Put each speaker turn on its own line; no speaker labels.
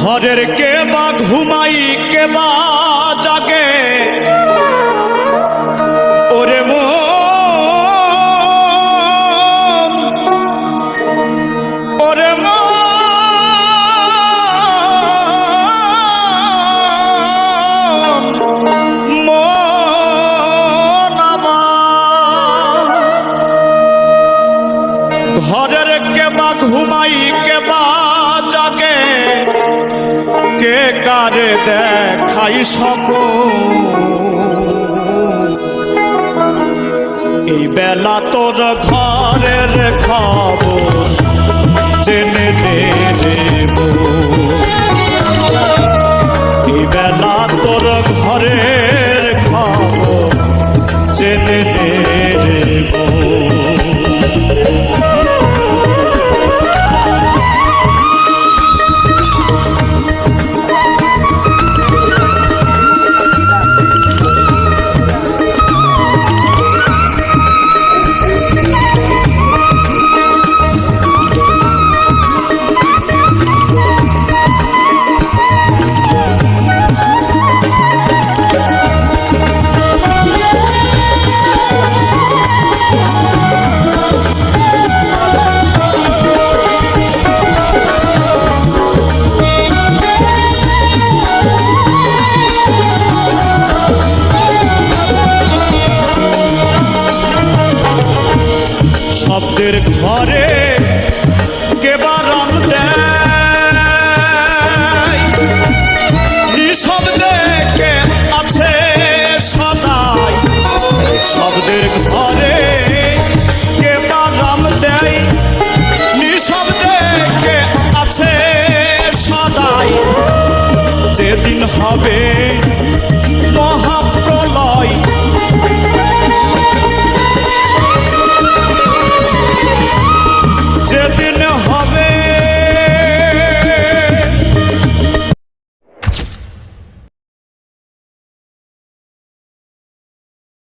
ঘরের কে বা ঘুমাই কে বা জাগে ওরে মন ওরে মন ঘরের কে বা ঘুমাই কে বা জাগে কে কারে দেখাই স্বপ্ন এই বেলা তোর ঘরের খবর জেনে নেব এই বেলা তোর ঘরের খবর জেনে নেব শব্দের ঘরে কেবা রাম দেয় নিঃশব্দে কে আছে সদাই শব্দের ঘরে কেবা রাম দেয় নিঃশব্দে কে আছে সদাই যেদিন হবে মহা